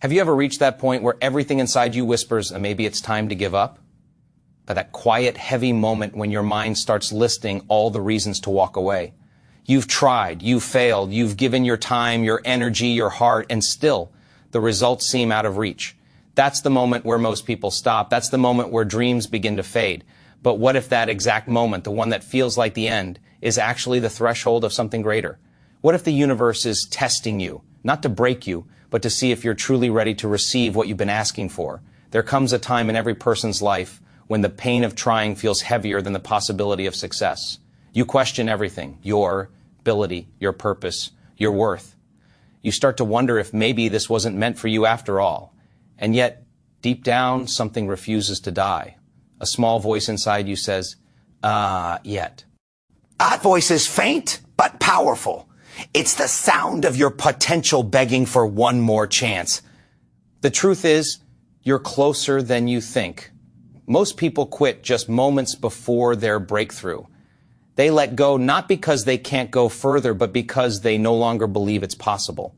Have you ever reached that point where everything inside you whispers, maybe it's time to give up? But that quiet, heavy moment when your mind starts listing all the reasons to walk away. You've tried, you've failed, you've given your time, your energy, your heart, and still the results seem out of reach. That's the moment where most people stop. That's the moment where dreams begin to fade. But what if that exact moment, the one that feels like the end, is actually the threshold of something greater? What if the universe is testing you, not to break you, but to see if you're truly ready to receive what you've been asking for? There comes a time in every person's life when the pain of trying feels heavier than the possibility of success. You question everything, your ability, your purpose, your worth. You start to wonder if maybe this wasn't meant for you after all. And yet, deep down, something refuses to die. A small voice inside you says, yet. That voice is faint, but powerful. It's the sound of your potential begging for one more chance. The truth is, you're closer than you think. Most people quit just moments before their breakthrough. They let go not because they can't go further, but because they no longer believe it's possible.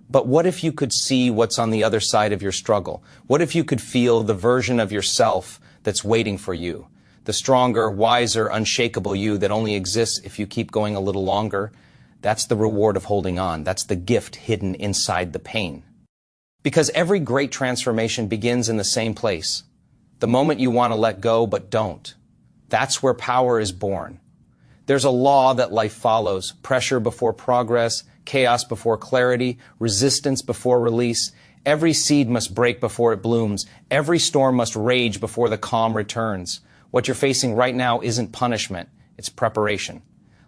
But what if you could see what's on the other side of your struggle? What if you could feel the version of yourself that's waiting for you? The stronger, wiser, unshakable you that only exists if you keep going a little longer. That's the reward of holding on. That's the gift hidden inside the pain. Because every great transformation begins in the same place. The moment you want to let go but don't. That's where power is born. There's a law that life follows. Pressure before progress, chaos before clarity, resistance before release. Every seed must break before it blooms. Every storm must rage before the calm returns. What you're facing right now isn't punishment. It's preparation.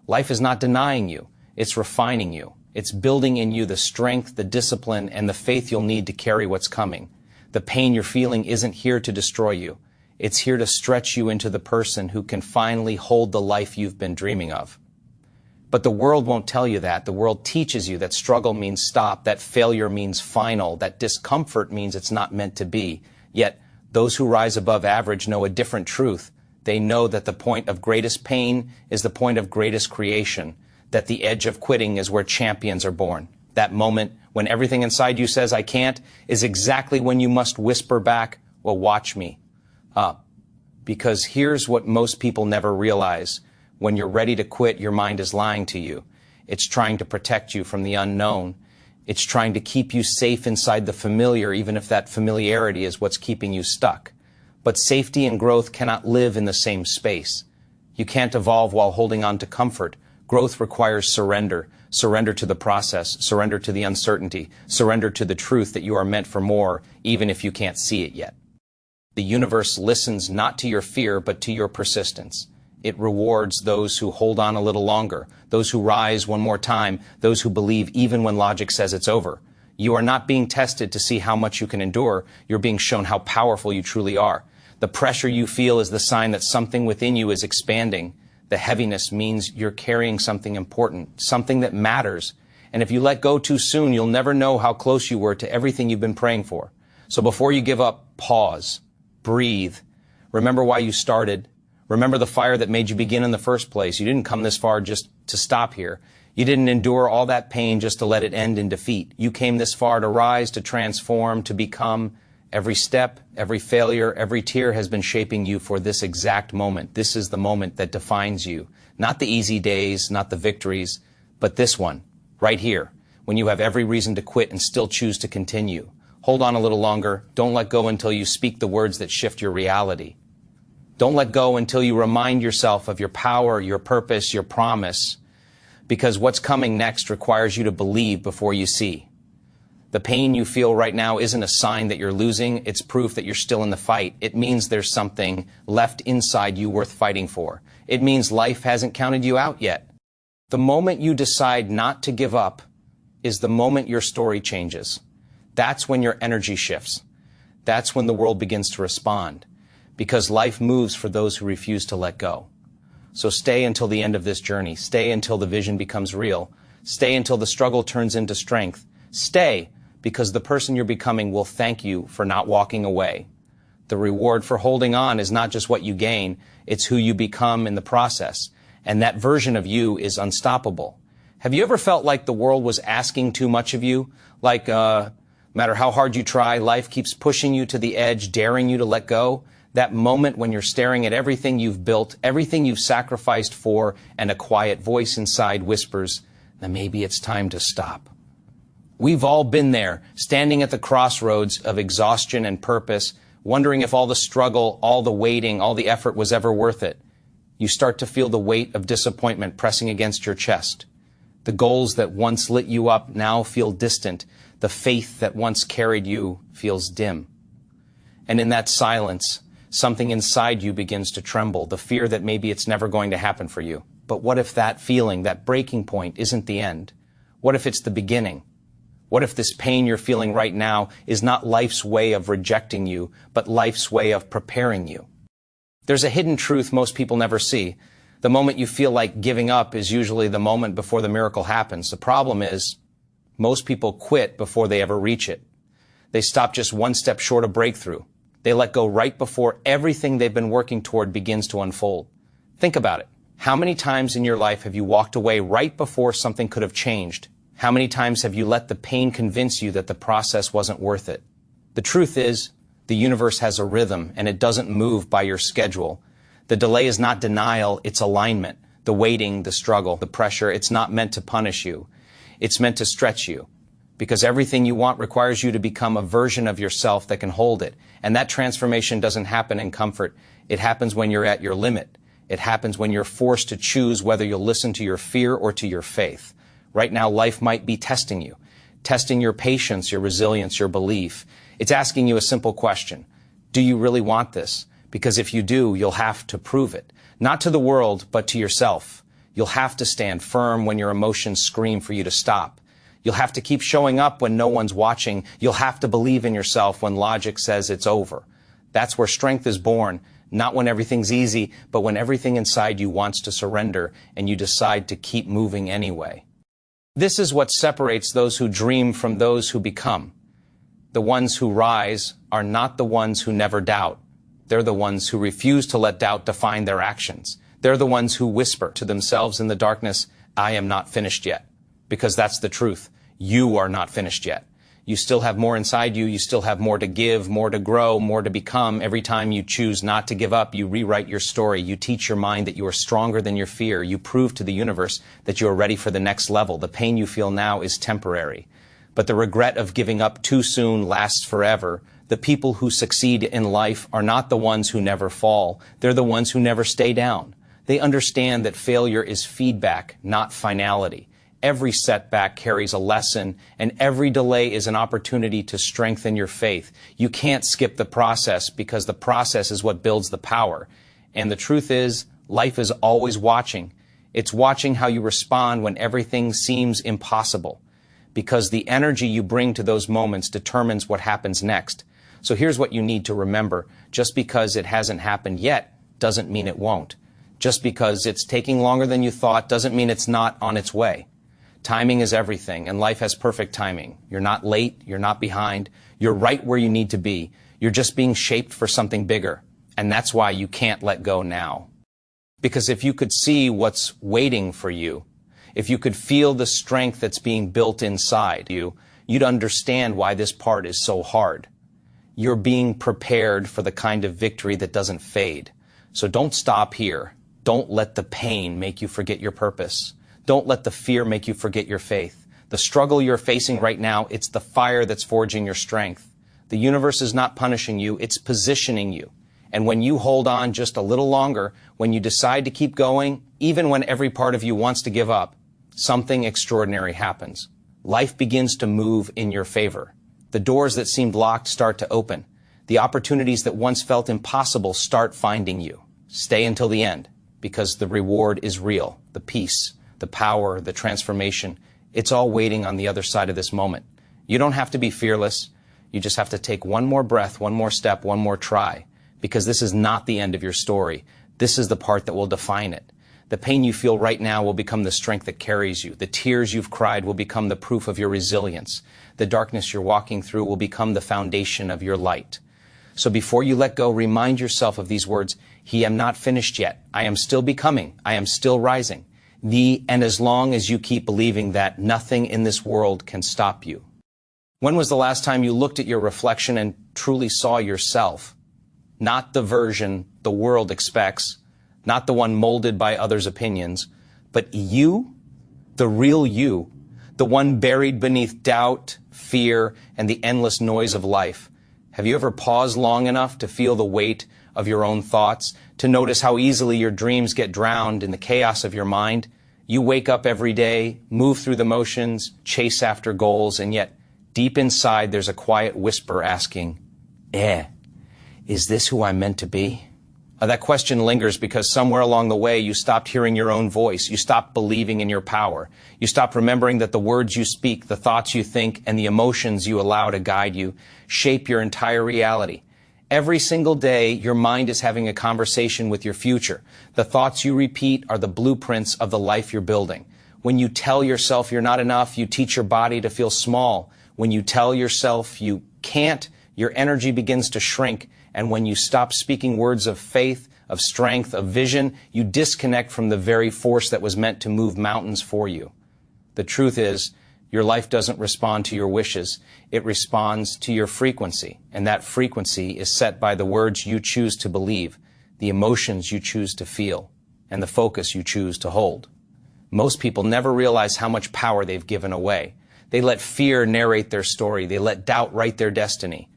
Life is not denying you. It's refining you. It's building in you the strength, the discipline, and the faith you'll need to carry what's coming. The pain you're feeling isn't here to destroy you. It's here to stretch you into the person who can finally hold the life you've been dreaming of. But the world won't tell you that. The world teaches you that struggle means stop, that failure means final, that discomfort means it's not meant to be. Yet, those who rise above average know a different truth. They know that the point of greatest pain is the point of greatest creation, that the edge of quitting is where champions are born. That moment when everything inside you says, I can't, is exactly when you must whisper back, well, watch me. Because here's what most people never realize. When you're ready to quit, your mind is lying to you. It's trying to protect you from the unknown. It's trying to keep you safe inside the familiar, even if that familiarity is what's keeping you stuck. But safety and growth cannot live in the same space. You can't evolve while holding on to comfort. Growth requires surrender. Surrender to the process. Surrender to the uncertainty. Surrender to the truth that you are meant for more, even if you can't see it yet. The universe listens not to your fear, but to your persistence. It rewards those who hold on a little longer, those who rise one more time, those who believe even when logic says it's over. You are not being tested to see how much you can endure. You're being shown how powerful you truly are. The pressure you feel is the sign that something within you is expanding. The heaviness means you're carrying something important, something that matters. And if you let go too soon, you'll never know how close you were to everything you've been praying for. So before you give up, pause. Breathe. Remember why you started. Remember the fire that made you begin in the first place. You didn't come this far just to stop here. You didn't endure all that pain just to let it end in defeat. You came this far to rise, to transform, to become. Every step, every failure, every tear has been shaping you for this exact moment. This is the moment that defines you. Not the easy days, not the victories, but this one, right here, when you have every reason to quit and still choose to continue. Hold on a little longer. Don't let go until you speak the words that shift your reality. Don't let go until you remind yourself of your power, your purpose, your promise, because what's coming next requires you to believe before you see. The pain you feel right now isn't a sign that you're losing. It's proof that you're still in the fight. It means there's something left inside you worth fighting for. It means life hasn't counted you out yet. The moment you decide not to give up is the moment your story changes. That's when your energy shifts. That's when the world begins to respond. Because life moves for those who refuse to let go. So stay until the end of this journey. Stay until the vision becomes real. Stay until the struggle turns into strength. Stay because the person you're becoming will thank you for not walking away. The reward for holding on is not just what you gain, it's who you become in the process. And that version of you is unstoppable. Have you ever felt like the world was asking too much of you? Like No matter how hard you try, life keeps pushing you to the edge, daring you to let go. That moment when you're staring at everything you've built, everything you've sacrificed for, and a quiet voice inside whispers, "Now maybe it's time to stop." We've all been there, standing at the crossroads of exhaustion and purpose, wondering if all the struggle, all the waiting, all the effort was ever worth it. You start to feel the weight of disappointment pressing against your chest. The goals that once lit you up now feel distant. The faith that once carried you feels dim. And in that silence, something inside you begins to tremble, the fear that maybe it's never going to happen for you. But what if that feeling, that breaking point, isn't the end? What if it's the beginning? What if this pain you're feeling right now is not life's way of rejecting you, but life's way of preparing you? There's a hidden truth most people never see. The moment you feel like giving up is usually the moment before the miracle happens. The problem is, most people quit before they ever reach it. They stop just one step short of breakthrough. They let go right before everything they've been working toward begins to unfold. Think about it. How many times in your life have you walked away right before something could have changed? How many times have you let the pain convince you that the process wasn't worth it? The truth is, the universe has a rhythm, and it doesn't move by your schedule. The delay is not denial, it's alignment. The waiting, the struggle, the pressure, it's not meant to punish you. It's meant to stretch you. Because everything you want requires you to become a version of yourself that can hold it. And that transformation doesn't happen in comfort. It happens when you're at your limit. It happens when you're forced to choose whether you'll listen to your fear or to your faith. Right now, life might be testing you. Testing your patience, your resilience, your belief. It's asking you a simple question. Do you really want this? Because if you do, you'll have to prove it. Not to the world, but to yourself. You'll have to stand firm when your emotions scream for you to stop. You'll have to keep showing up when no one's watching. You'll have to believe in yourself when logic says it's over. That's where strength is born, not when everything's easy, but when everything inside you wants to surrender and you decide to keep moving anyway. This is what separates those who dream from those who become. The ones who rise are not the ones who never doubt. They're the ones who refuse to let doubt define their actions. They're the ones who whisper to themselves in the darkness, "I am not finished yet." Because that's the truth. You are not finished yet. You still have more inside you. You still have more to give, more to grow, more to become. Every time you choose not to give up, you rewrite your story. You teach your mind that you are stronger than your fear. You prove to the universe that you are ready for the next level. The pain you feel now is temporary. But the regret of giving up too soon lasts forever. The people who succeed in life are not the ones who never fall. They're the ones who never stay down. They understand that failure is feedback, not finality. Every setback carries a lesson, and every delay is an opportunity to strengthen your faith. You can't skip the process because the process is what builds the power. And the truth is, life is always watching. It's watching how you respond when everything seems impossible. Because the energy you bring to those moments determines what happens next. So here's what you need to remember. Just because it hasn't happened yet doesn't mean it won't. Just because it's taking longer than you thought doesn't mean it's not on its way. Timing is everything, and life has perfect timing. You're not late, you're not behind, you're right where you need to be. You're just being shaped for something bigger, and that's why you can't let go now. Because if you could see what's waiting for you, if you could feel the strength that's being built inside you, you'd understand why this part is so hard. You're being prepared for the kind of victory that doesn't fade. So don't stop here. Don't let the pain make you forget your purpose. Don't let the fear make you forget your faith. The struggle you're facing right now, it's the fire that's forging your strength. The universe is not punishing you, it's positioning you. And when you hold on just a little longer, when you decide to keep going, even when every part of you wants to give up, something extraordinary happens. Life begins to move in your favor. The doors that seemed locked start to open. The opportunities that once felt impossible start finding you. Stay until the end, because the reward is real. The peace, the power, the transformation, it's all waiting on the other side of this moment. You don't have to be fearless. You just have to take one more breath, one more step, one more try, because this is not the end of your story. This is the part that will define it. The pain you feel right now will become the strength that carries you. The tears you've cried will become the proof of your resilience. The darkness you're walking through will become the foundation of your light. So before you let go, remind yourself of these words. I am not finished yet. I am still becoming. I am still rising. And as long as you keep believing that, nothing in this world can stop you. When was the last time you looked at your reflection and truly saw yourself? Not the version the world expects, not the one molded by others' opinions, but you, the real you, the one buried beneath doubt, fear, and the endless noise of life. Have you ever paused long enough to feel the weight of your own thoughts, to notice how easily your dreams get drowned in the chaos of your mind? You wake up every day, move through the motions, chase after goals, and yet deep inside there's a quiet whisper asking, is this who I'm meant to be? That question lingers because somewhere along the way you stopped hearing your own voice. You stopped believing in your power. You stopped remembering that the words you speak, the thoughts you think, and the emotions you allow to guide you shape your entire reality. Every single day, your mind is having a conversation with your future. The thoughts you repeat are the blueprints of the life you're building. When you tell yourself you're not enough, you teach your body to feel small. When you tell yourself you can't, your energy begins to shrink. And when you stop speaking words of faith, of strength, of vision, you disconnect from the very force that was meant to move mountains for you. The truth is, your life doesn't respond to your wishes. It responds to your frequency. And that frequency is set by the words you choose to believe, the emotions you choose to feel, and the focus you choose to hold. Most people never realize how much power they've given away. They let fear narrate their story. They let doubt write their destiny.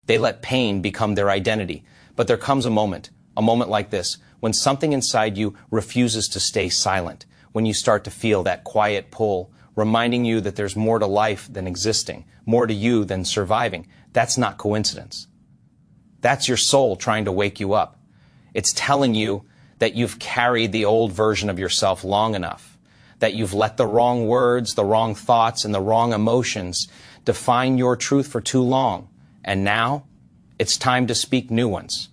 They let pain become their identity. But there comes a moment like this, when something inside you refuses to stay silent, when you start to feel that quiet pull, reminding you that there's more to life than existing, more to you than surviving. That's not coincidence. That's your soul trying to wake you up. It's telling you that you've carried the old version of yourself long enough, that you've let the wrong words, the wrong thoughts, and the wrong emotions define your truth for too long. And now, it's time to speak new ones.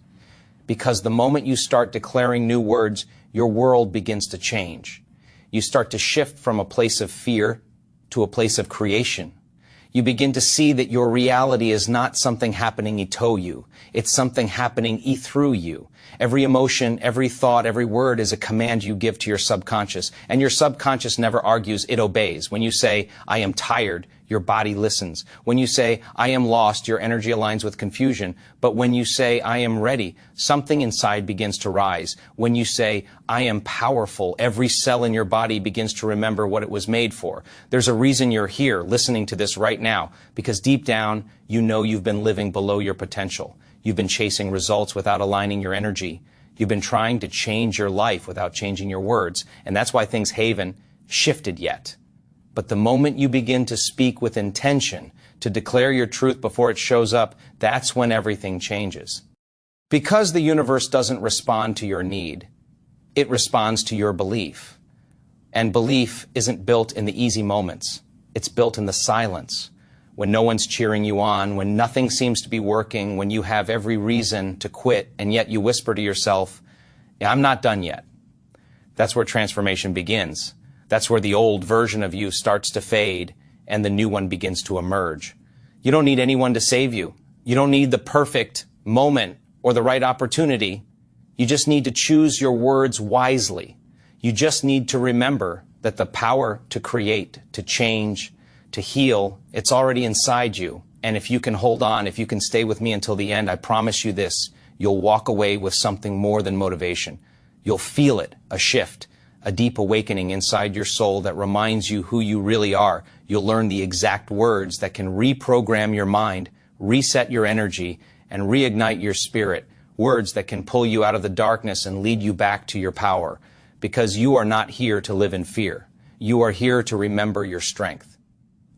Because the moment you start declaring new words, your world begins to change. You start to shift from a place of fear to a place of creation. You begin to see that your reality is not something happening to you. It's something happening through you. Every emotion, every thought, every word is a command you give to your subconscious. And your subconscious never argues, it obeys. When you say, I am tired, your body listens. When you say, I am lost, your energy aligns with confusion. But when you say, I am ready, something inside begins to rise. When you say, I am powerful, every cell in your body begins to remember what it was made for. There's a reason you're here listening to this right now, because deep down, you know you've been living below your potential. You've been chasing results without aligning your energy. You've been trying to change your life without changing your words. And that's why things haven't shifted yet. But the moment you begin to speak with intention, to declare your truth before it shows up, that's when everything changes. Because the universe doesn't respond to your need, it responds to your belief. And belief isn't built in the easy moments. It's built in the silence. When no one's cheering you on, when nothing seems to be working, when you have every reason to quit, and yet you whisper to yourself, I'm not done yet. That's where transformation begins. That's where the old version of you starts to fade and the new one begins to emerge. You don't need anyone to save you. You don't need the perfect moment or the right opportunity. You just need to choose your words wisely. You just need to remember that the power to create, to change, to heal, it's already inside you. And if you can hold on, if you can stay with me until the end, I promise you this, you'll walk away with something more than motivation. You'll feel it, a shift, a deep awakening inside your soul that reminds you who you really are. You'll learn the exact words that can reprogram your mind, reset your energy, and reignite your spirit. Words that can pull you out of the darkness and lead you back to your power. Because you are not here to live in fear. You are here to remember your strength.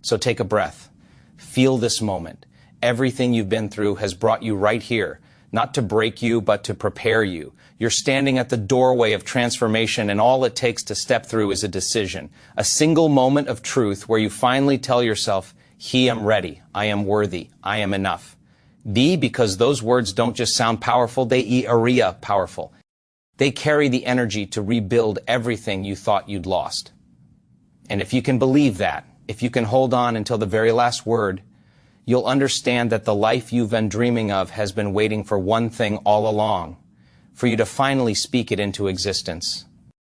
So take a breath. Feel this moment. Everything you've been through has brought you right here, not to break you, but to prepare you. You're standing at the doorway of transformation, and all it takes to step through is a decision. A single moment of truth where you finally tell yourself, I am ready, I am worthy, I am enough. Because those words don't just sound powerful, they are powerful. They carry the energy to rebuild everything you thought you'd lost. And if you can believe that, if you can hold on until the very last word, you'll understand that the life you've been dreaming of has been waiting for one thing all along, for you to finally speak it into existence.